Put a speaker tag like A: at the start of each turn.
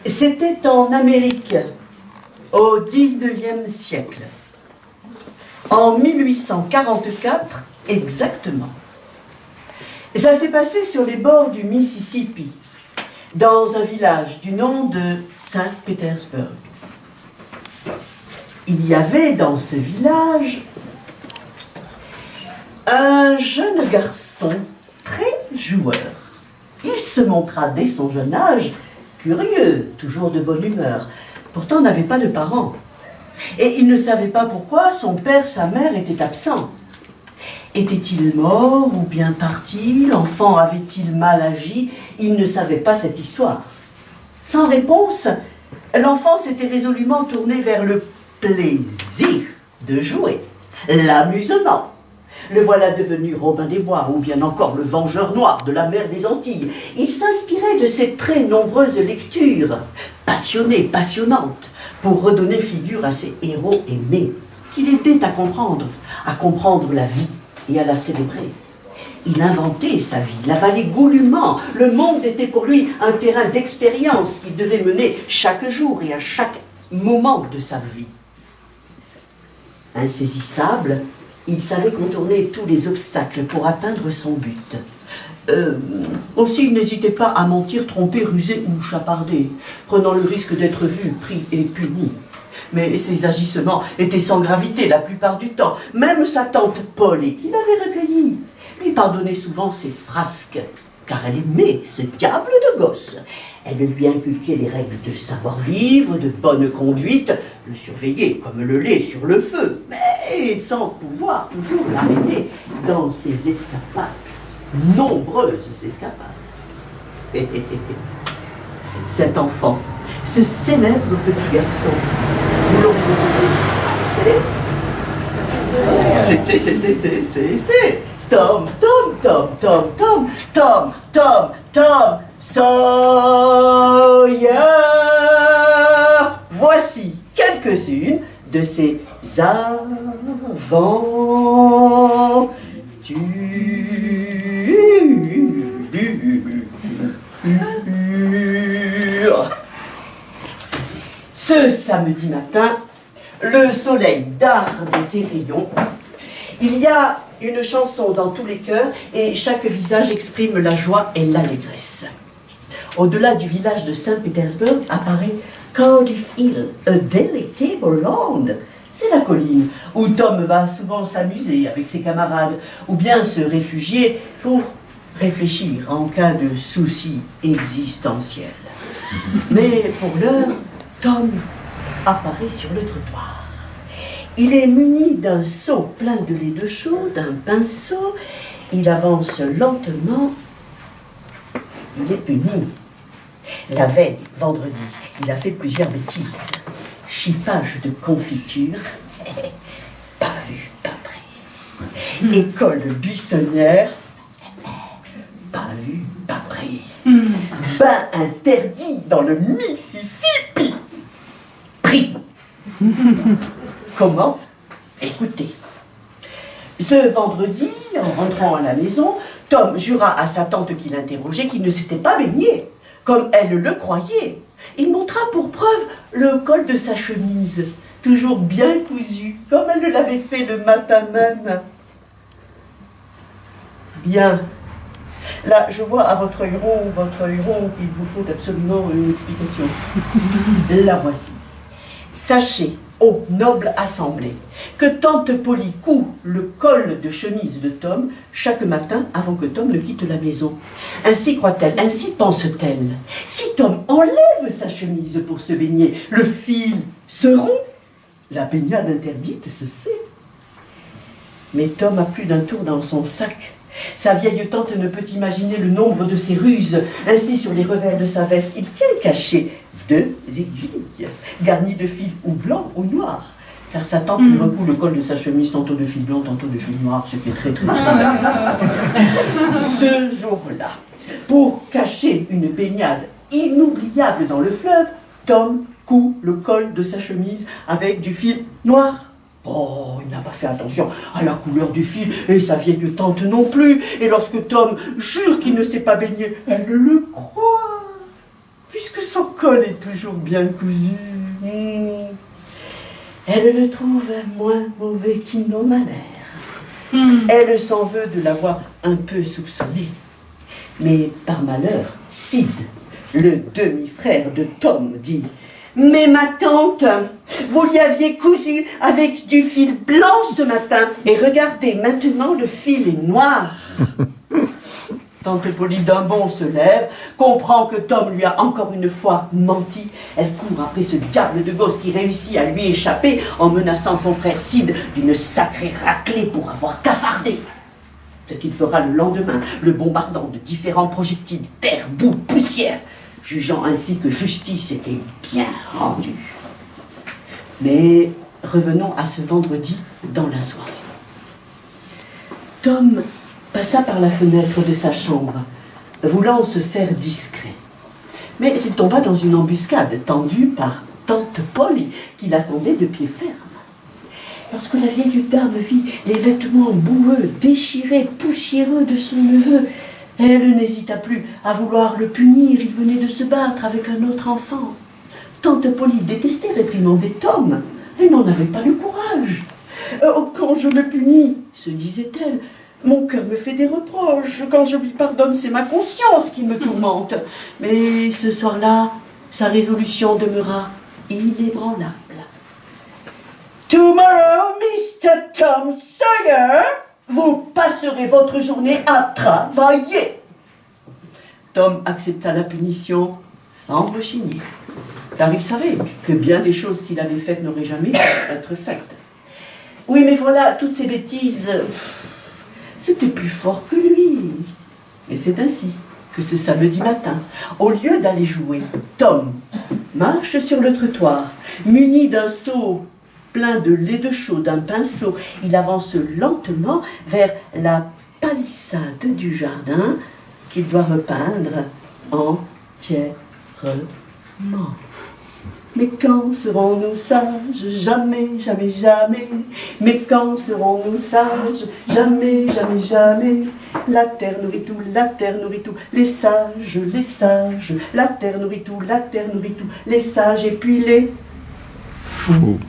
A: C'était en Amérique, au XIXe siècle, en 1844 exactement. Ça s'est passé sur les bords du Mississippi, dans un village du nom de Saint-Pétersbourg. Il y avait dans ce village un jeune garçon très joueur. Il se montra dès son jeune âge curieux, toujours de bonne humeur. Pourtant n'avait pas de parents. Et il ne savait pas pourquoi son père, sa mère étaient absents. Était-il mort ou bien parti? L'enfant avait-il mal agi? Il ne savait pas cette histoire. Sans réponse, l'enfant s'était résolument tourné vers le plaisir de jouer, l'amusement. Le voilà devenu Robin des Bois, ou bien encore le vengeur noir de la mer des Antilles. Il s'inspirait de ses très nombreuses lectures, passionnées, passionnantes, pour redonner figure à ses héros aimés, qui l'aidaient à comprendre la vie et à la célébrer. Il inventait sa vie, l'avalait goulûment. Le monde était pour lui un terrain d'expérience qu'il devait mener chaque jour et à chaque moment de sa vie. Insaisissable, il savait contourner tous les obstacles pour atteindre son but. Aussi, il n'hésitait pas à mentir, tromper, ruser ou chaparder, prenant le risque d'être vu, pris et puni. Mais ses agissements étaient sans gravité la plupart du temps. Même sa tante Polly, qui l'avait recueilli, lui pardonnait souvent ses frasques, car elle aimait ce diable de gosse. Elle lui inculquait les règles de savoir-vivre, de bonne conduite, le surveillait comme le lait sur le feu, mais sans pouvoir toujours l'arrêter dans ses escapades, nombreuses escapades. Cet enfant, ce célèbre petit garçon, nous l'avons c'est Tom Sawyer. Voici quelques-unes de ses aventures. Ce samedi matin, le soleil darde ses rayons. Il y a une chanson dans tous les cœurs et chaque visage exprime la joie et l'allégresse. Au-delà du village de Saint-Pétersbourg apparaît Cardiff Hill, a delectable land. C'est la colline où Tom va souvent s'amuser avec ses camarades ou bien se réfugier pour réfléchir en cas de soucis existentiels. Mais pour l'heure, Tom apparaît sur le trottoir. Il est muni d'un seau plein de lait de chaux, d'un pinceau. Il avance lentement. Il est puni. La veille, vendredi, il a fait plusieurs bêtises. Chipage de confiture. Pas vu, pas pris. École buissonnière. Pas vu, pas pris. Bain interdit dans le Mississippi. Pris. Comment? Écoutez. Ce vendredi, en rentrant à la maison, Tom jura à sa tante qui l'interrogeait qu'il ne s'était pas baigné, comme elle le croyait. Il montra pour preuve le col de sa chemise, toujours bien cousu, comme elle l'avait fait le matin même. Bien. Là, je vois à votre héron qu'il vous faut absolument une explication. La voici. Sachez, ô noble assemblée, que tante Polly coud le col de chemise de Tom chaque matin avant que Tom ne quitte la maison. Ainsi croit-elle, ainsi pense-t-elle. Si Tom enlève sa chemise pour se baigner, le fil se rompt. La baignade interdite se sait. Mais Tom a plus d'un tour dans son sac. Sa vieille tante ne peut imaginer le nombre de ses ruses. Ainsi, sur les revers de sa veste, il tient caché 2 aiguilles, garnies de fils ou blancs ou noirs. Car sa tante lui recoue le col de sa chemise, tantôt de fil blanc, tantôt de fil noir, ce qui est très très Ce jour-là, pour cacher une baignade inoubliable dans le fleuve, Tom coud le col de sa chemise avec du fil noir. Oh, il n'a pas fait attention à la couleur du fil, et sa vieille tante non plus. Et lorsque Tom jure qu'il ne s'est pas baigné, elle le croit. Puis puisque son col est toujours bien cousu. Elle le trouve moins mauvais qu'il n'en a l'air. Elle s'en veut de l'avoir un peu soupçonné. Mais par malheur, Sid, le demi-frère de Tom, dit « Mais ma tante, vous l'y aviez cousu avec du fil blanc ce matin, et regardez, maintenant le fil est noir. » Tante Polly d'un bond se lève, comprend que Tom lui a encore une fois menti. Elle court après ce diable de gosse qui réussit à lui échapper en menaçant son frère Sid d'une sacrée raclée pour avoir cafardé. Ce qu'il fera le lendemain, le bombardant de différents projectiles d'air, boue, poussière, jugeant ainsi que justice était bien rendue. Mais revenons à ce vendredi dans la soirée. Tom passa par la fenêtre de sa chambre, voulant se faire discret. Mais il tomba dans une embuscade tendue par tante Polly, qui l'attendait de pied ferme. Lorsque la vieille dame vit les vêtements boueux, déchirés, poussiéreux de son neveu, elle n'hésita plus à vouloir le punir. Il venait de se battre avec un autre enfant. Tante Polly détestait réprimander Tom. Elle n'en avait pas le courage. « Quand je le punis, se disait-elle, mon cœur me fait des reproches. Quand je lui pardonne, c'est ma conscience qui me tourmente. » Mais ce soir-là, sa résolution demeura inébranlable. « Tomorrow, Mr. Tom Sawyer, vous passerez votre journée à travailler. » Tom accepta la punition sans rechigner, car il savait que bien des choses qu'il avait faites n'auraient jamais pu être faites. Oui, mais voilà, toutes ces bêtises, c'était plus fort que lui. Et c'est ainsi que ce samedi matin, au lieu d'aller jouer, Tom marche sur le trottoir, muni d'un seau plein de lait de chaux, d'un pinceau. Il avance lentement vers la palissade du jardin qu'il doit repeindre entièrement. Mais quand serons-nous sages? Jamais, jamais, jamais. Mais quand serons-nous sages? Jamais, jamais, jamais. La terre nourrit tout, la terre nourrit tout. Les sages, les sages. La terre nourrit tout, la terre nourrit tout. Les sages et puis les fous.